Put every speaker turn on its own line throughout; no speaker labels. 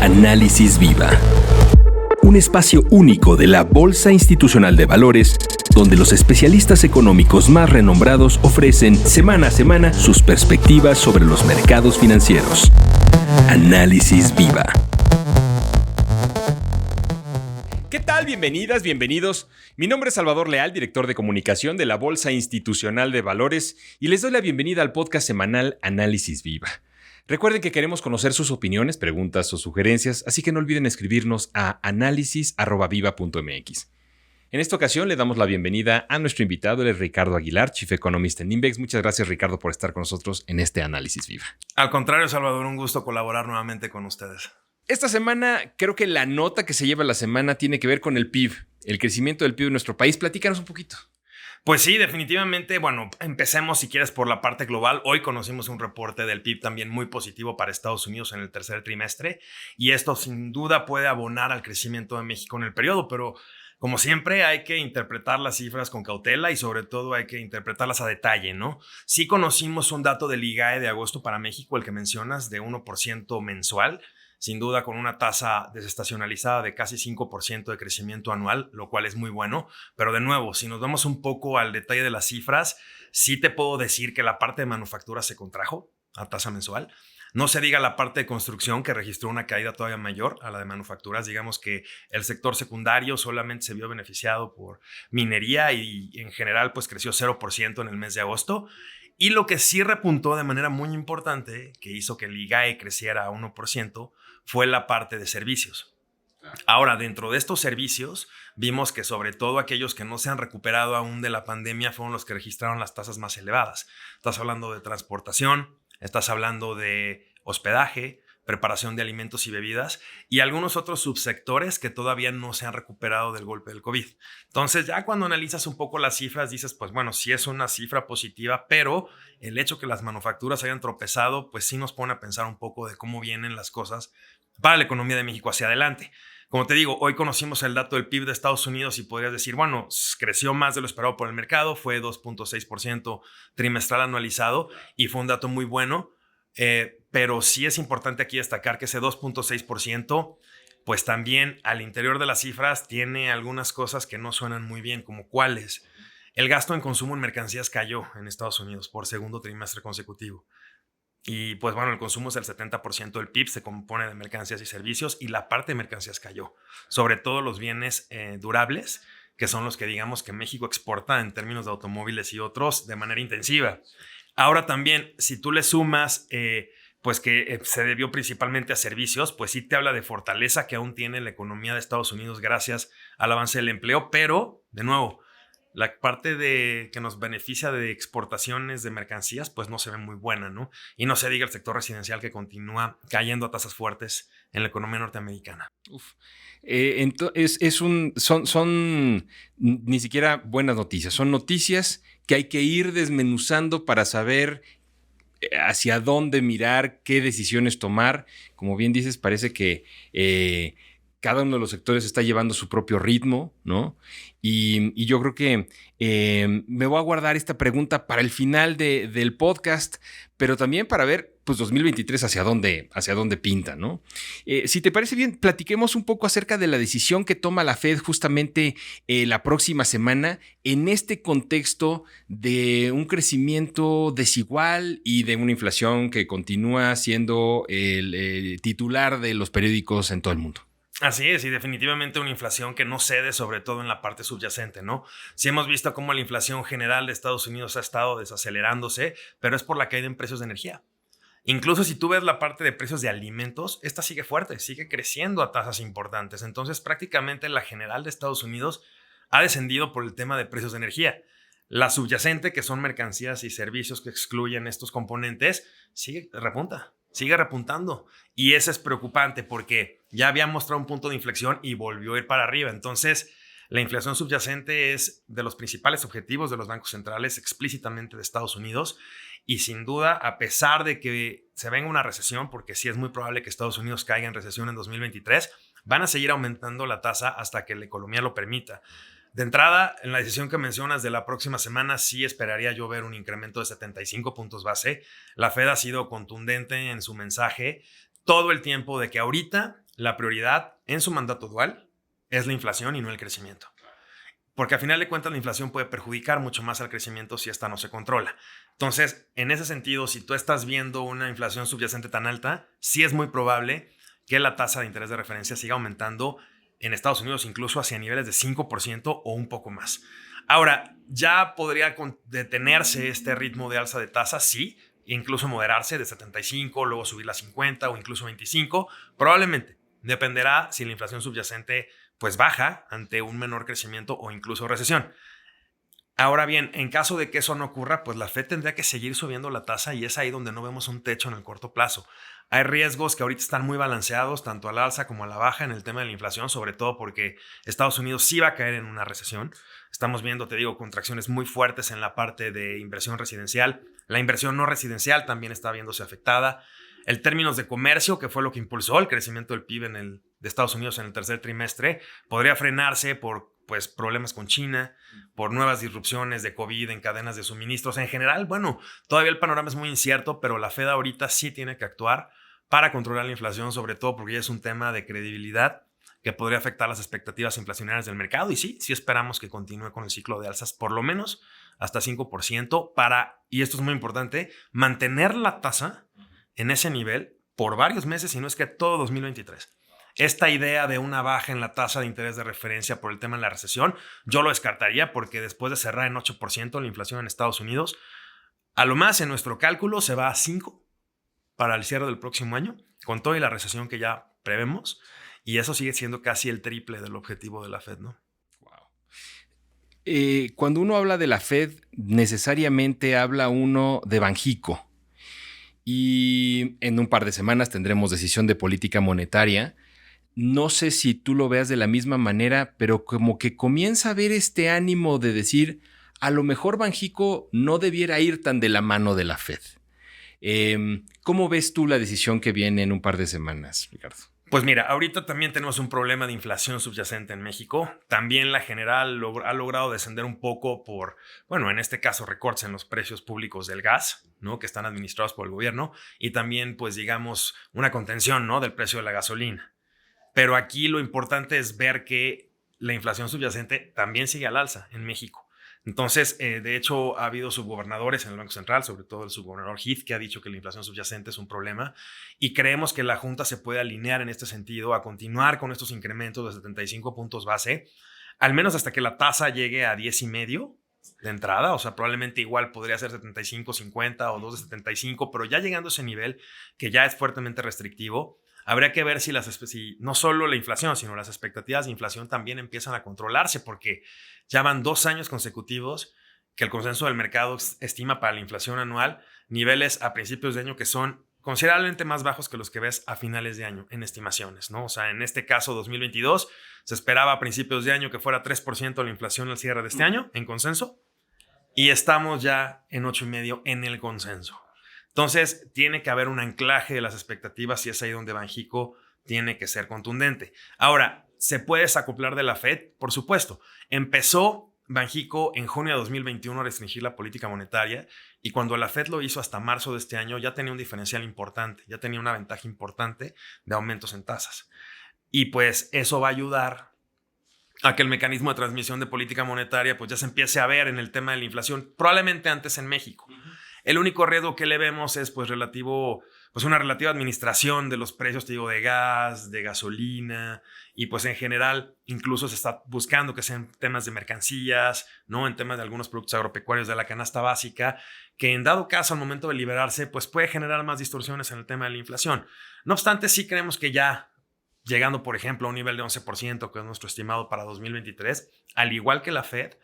Análisis Viva. Un espacio único de la Bolsa Institucional de Valores, donde los especialistas económicos más renombrados ofrecen semana a semana sus perspectivas sobre los mercados financieros. Análisis Viva.
¿Qué tal? Bienvenidas, bienvenidos. Mi nombre es Salvador Leal, director de comunicación de la Bolsa Institucional de Valores, y les doy la bienvenida al podcast semanal Análisis Viva. Recuerden que queremos conocer sus opiniones, preguntas o sugerencias, así que no olviden escribirnos a análisis@viva.mx. En esta ocasión le damos la bienvenida a nuestro invitado, él es Ricardo Aguilar, Chief Economist en Invex. Muchas gracias, Ricardo, por estar con nosotros en este Análisis Viva.
Al contrario, Salvador, un gusto colaborar nuevamente con ustedes.
Esta semana, creo que la nota que se lleva la semana tiene que ver con el PIB, el crecimiento del PIB de nuestro país. Platícanos un poquito.
Pues sí, definitivamente, bueno, empecemos si quieres por la parte global. Hoy conocimos un reporte del PIB también muy positivo para Estados Unidos en el tercer trimestre y esto sin duda puede abonar al crecimiento de México en el periodo, pero como siempre hay que interpretar las cifras con cautela y sobre todo hay que interpretarlas a detalle, ¿no? Sí conocimos un dato del IGAE de agosto para México, el que mencionas, de 1% mensual. Sin duda con una tasa desestacionalizada de casi 5% de crecimiento anual, lo cual es muy bueno. Pero de nuevo, si nos vamos un poco al detalle de las cifras, sí te puedo decir que la parte de manufactura se contrajo a tasa mensual. No se diga la parte de construcción, que registró una caída todavía mayor a la de manufacturas. Digamos que el sector secundario solamente se vio beneficiado por minería y en general pues creció 0% en el mes de agosto. Y lo que sí repuntó de manera muy importante, que hizo que el IGAE creciera a 1%, fue la parte de servicios. Ahora, dentro de estos servicios, vimos que sobre todo aquellos que no se han recuperado aún de la pandemia fueron los que registraron las tasas más elevadas. Estás hablando de transportación, estás hablando de hospedaje, preparación de alimentos y bebidas y algunos otros subsectores que todavía no se han recuperado del golpe del COVID. Entonces, ya cuando analizas un poco las cifras, dices, pues bueno, sí es una cifra positiva, pero el hecho que las manufacturas hayan tropezado, pues sí nos pone a pensar un poco de cómo vienen las cosas para la economía de México hacia adelante. Como te digo, hoy conocimos el dato del PIB de Estados Unidos y podrías decir, bueno, creció más de lo esperado por el mercado, fue 2.6% trimestral anualizado y fue un dato muy bueno. Pero sí es importante aquí destacar que ese 2.6%, pues también al interior de las cifras tiene algunas cosas que no suenan muy bien, como cuáles. El gasto en consumo en mercancías cayó en Estados Unidos por segundo trimestre consecutivo. Y pues bueno, el consumo es el 70% del PIB, se compone de mercancías y servicios y la parte de mercancías cayó. Sobre todo los bienes durables, que son los que digamos que México exporta en términos de automóviles y otros de manera intensiva. Ahora también, si tú le sumas, pues que se debió principalmente a servicios, pues sí te habla de fortaleza que aún tiene la economía de Estados Unidos gracias al avance del empleo, pero, de nuevo, la parte que nos beneficia de exportaciones de mercancías, pues no se ve muy buena, ¿no? Y no se diga el sector residencial que continúa cayendo a tasas fuertes en la economía norteamericana.
Son ni siquiera buenas noticias, son noticias que hay que ir desmenuzando para saber hacia dónde mirar, qué decisiones tomar. Como bien dices, parece que cada uno de los sectores está llevando su propio ritmo, ¿no? Y yo creo que me voy a guardar esta pregunta para el final del podcast, pero también para ver, pues, 2023 hacia dónde pinta, ¿no? Si te parece bien, platiquemos un poco acerca de la decisión que toma la Fed justamente la próxima semana en este contexto de un crecimiento desigual y de una inflación que continúa siendo el titular de los periódicos en todo el mundo.
Así es, y definitivamente una inflación que no cede, sobre todo en la parte subyacente, ¿no? Sí hemos visto cómo la inflación general de Estados Unidos ha estado desacelerándose, pero es por la caída en precios de energía. Incluso si tú ves la parte de precios de alimentos, esta sigue fuerte, sigue creciendo a tasas importantes. Entonces, prácticamente la general de Estados Unidos ha descendido por el tema de precios de energía. La subyacente, que son mercancías y servicios que excluyen estos componentes, sigue repuntando. Y eso es preocupante porque ya había mostrado un punto de inflexión y volvió a ir para arriba. Entonces, la inflación subyacente es de los principales objetivos de los bancos centrales explícitamente de Estados Unidos. Y sin duda, a pesar de que se venga una recesión, porque sí es muy probable que Estados Unidos caiga en recesión en 2023, van a seguir aumentando la tasa hasta que la economía lo permita. De entrada, en la decisión que mencionas de la próxima semana, sí esperaría yo ver un incremento de 75 puntos base. La Fed ha sido contundente en su mensaje todo el tiempo de que ahorita la prioridad en su mandato dual es la inflación y no el crecimiento. Porque a final de cuentas la inflación puede perjudicar mucho más al crecimiento si esta no se controla. Entonces, en ese sentido, si tú estás viendo una inflación subyacente tan alta, sí es muy probable que la tasa de interés de referencia siga aumentando en Estados Unidos, incluso hacia niveles de 5% o un poco más. Ahora, ¿ya podría detenerse este ritmo de alza de tasas? Sí, incluso moderarse de 75, luego subir a 50 o incluso 25, probablemente. Dependerá si la inflación subyacente pues baja ante un menor crecimiento o incluso recesión. Ahora bien, en caso de que eso no ocurra, pues la Fed tendría que seguir subiendo la tasa y es ahí donde no vemos un techo en el corto plazo. Hay riesgos que ahorita están muy balanceados, tanto al alza como a la baja en el tema de la inflación, sobre todo porque Estados Unidos sí va a caer en una recesión. Estamos viendo, te digo, contracciones muy fuertes en la parte de inversión residencial. La inversión no residencial también está viéndose afectada. El términos de comercio, que fue lo que impulsó el crecimiento del PIB de Estados Unidos en el tercer trimestre, podría frenarse por pues, problemas con China, por nuevas disrupciones de COVID en cadenas de suministros. En general, bueno, todavía el panorama es muy incierto, pero la Fed ahorita sí tiene que actuar para controlar la inflación, sobre todo porque ya es un tema de credibilidad que podría afectar las expectativas inflacionarias del mercado. Y sí esperamos que continúe con el ciclo de alzas, por lo menos hasta 5%, para, y esto es muy importante, mantener la tasa en ese nivel por varios meses, si no es que todo 2023. Esta idea de una baja en la tasa de interés de referencia por el tema de la recesión, yo lo descartaría porque después de cerrar en 8% la inflación en Estados Unidos, a lo más en nuestro cálculo se va a 5% para el cierre del próximo año, con toda la recesión que ya prevemos, y eso sigue siendo casi el triple del objetivo de la Fed, ¿no?
Cuando uno habla de la Fed, necesariamente habla uno de Banxico. Y en un par de semanas tendremos decisión de política monetaria. No sé si tú lo veas de la misma manera, pero como que comienza a haber este ánimo de decir, a lo mejor Banxico no debiera ir tan de la mano de la Fed. ¿Cómo ves tú la decisión que viene en un par de semanas, Ricardo?
Pues mira, ahorita también tenemos un problema de inflación subyacente en México. También la general ha logrado descender un poco por, bueno, en este caso recortes en los precios públicos del gas, ¿no? Que están administrados por el gobierno, y también, pues digamos, una contención, ¿no? Del precio de la gasolina. Pero aquí lo importante es ver que la inflación subyacente también sigue al alza en México. Entonces, de hecho, ha habido subgobernadores en el Banco Central, sobre todo el subgobernador Heath, que ha dicho que la inflación subyacente es un problema, y creemos que la Junta se puede alinear en este sentido a continuar con estos incrementos de 75 puntos base, al menos hasta que la tasa llegue a 10,5 de entrada. O sea, probablemente igual podría ser 75, 50 o 2 de 75, pero ya llegando a ese nivel que ya es fuertemente restrictivo, habría que ver si no solo la inflación, sino las expectativas de inflación también empiezan a controlarse, porque ya van 2 años consecutivos que el consenso del mercado estima para la inflación anual niveles a principios de año que son considerablemente más bajos que los que ves a finales de año en estimaciones, ¿no? O sea, en este caso 2022 se esperaba a principios de año que fuera 3% la inflación al cierre de este año en consenso, y estamos ya en 8,5% en el consenso. Entonces, tiene que haber un anclaje de las expectativas y es ahí donde Banxico tiene que ser contundente. Ahora, ¿se puede desacoplar de la Fed? Por supuesto. Empezó Banxico en junio de 2021 a restringir la política monetaria, y cuando la Fed lo hizo hasta marzo de este año ya tenía un diferencial importante, ya tenía una ventaja importante de aumentos en tasas. Y pues eso va a ayudar a que el mecanismo de transmisión de política monetaria pues ya se empiece a ver en el tema de la inflación, probablemente antes en México. El único riesgo que le vemos es pues una relativa administración de los precios, te digo, de gas, de gasolina, y pues en general incluso se está buscando que sean temas de mercancías, ¿no? En temas de algunos productos agropecuarios de la canasta básica, que en dado caso al momento de liberarse pues puede generar más distorsiones en el tema de la inflación. No obstante, sí creemos que ya llegando, por ejemplo, a un nivel de 11%, que es nuestro estimado para 2023, al igual que la Fed,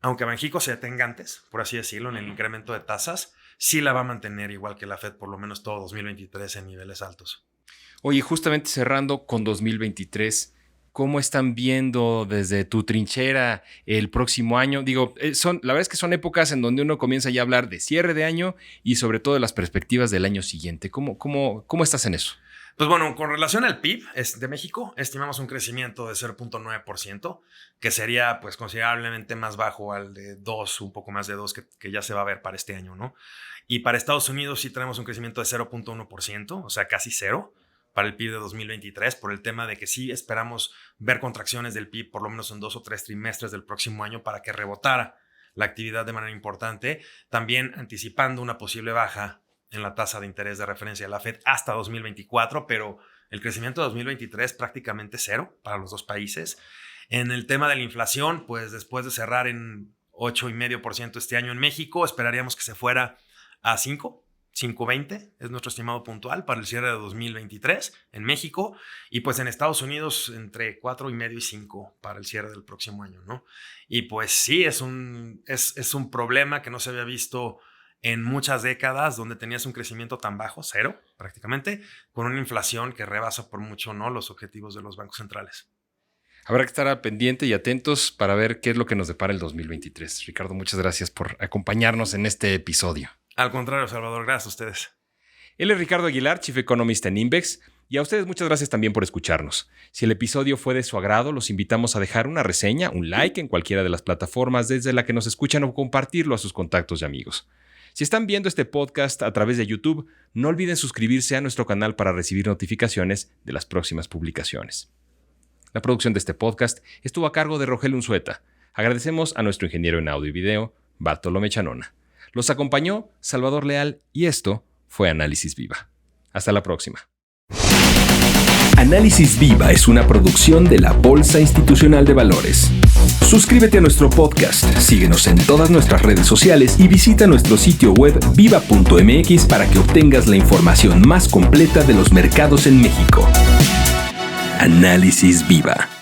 aunque Banxico se detenga antes, por así decirlo, en el incremento de tasas, sí la va a mantener igual que la Fed por lo menos todo 2023 en niveles altos.
Oye, justamente cerrando con 2023, ¿cómo están viendo desde tu trinchera el próximo año? Digo, la verdad es que son épocas en donde uno comienza ya a hablar de cierre de año y sobre todo de las perspectivas del año siguiente. ¿Cómo estás en eso?
Pues bueno, con relación al PIB de México, estimamos un crecimiento de 0.9%, que sería pues considerablemente más bajo al de 2, un poco más de 2 que ya se va a ver para este año, ¿no? Y para Estados Unidos sí tenemos un crecimiento de 0.1%, o sea, casi cero para el PIB de 2023 por el tema de que sí esperamos ver contracciones del PIB por lo menos en 2 o 3 trimestres del próximo año para que rebotara la actividad de manera importante, también anticipando una posible baja en la tasa de interés de referencia de la Fed hasta 2024, pero el crecimiento de 2023 prácticamente cero para los dos países. En el tema de la inflación, pues después de cerrar en 8,5% este año en México, esperaríamos que se fuera a 5.20 es nuestro estimado puntual para el cierre de 2023 en México, y pues en Estados Unidos entre 4,5 y 5 para el cierre del próximo año, ¿no? Y pues sí, es un problema que no se había visto en muchas décadas, donde tenías un crecimiento tan bajo, cero prácticamente, con una inflación que rebasa por mucho, ¿no?, los objetivos de los bancos centrales.
Habrá que estar pendiente y atentos para ver qué es lo que nos depara el 2023. Ricardo, muchas gracias por acompañarnos en este episodio.
Al contrario, Salvador, gracias a ustedes.
Él es Ricardo Aguilar, Chief Economist en Invex, y a ustedes muchas gracias también por escucharnos. Si el episodio fue de su agrado, los invitamos a dejar una reseña, un like en cualquiera de las plataformas desde la que nos escuchan o compartirlo a sus contactos y amigos. Si están viendo este podcast a través de YouTube, no olviden suscribirse a nuestro canal para recibir notificaciones de las próximas publicaciones. La producción de este podcast estuvo a cargo de Rogelio Unzueta. Agradecemos a nuestro ingeniero en audio y video, Bartolomé Chanona. Los acompañó Salvador Leal y esto fue Análisis Viva. Hasta la próxima.
Análisis Viva es una producción de la Bolsa Institucional de Valores. Suscríbete a nuestro podcast, síguenos en todas nuestras redes sociales y visita nuestro sitio web viva.mx para que obtengas la información más completa de los mercados en México. Análisis Viva.